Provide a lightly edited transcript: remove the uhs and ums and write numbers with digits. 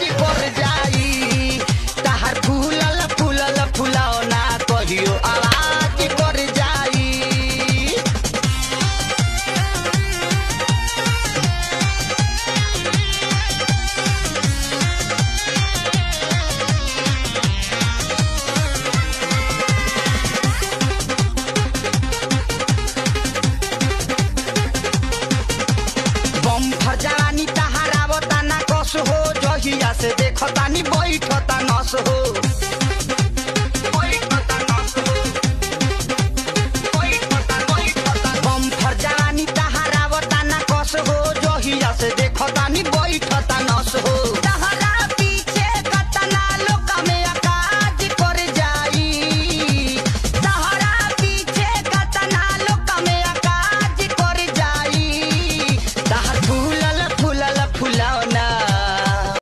की पर जाई तहार फूलल फूलल फुलौना कहियो आवाज कर जाई। बम फरजानी तहारावता ना कस हो जहिया से देखतानी बैठता नस हो।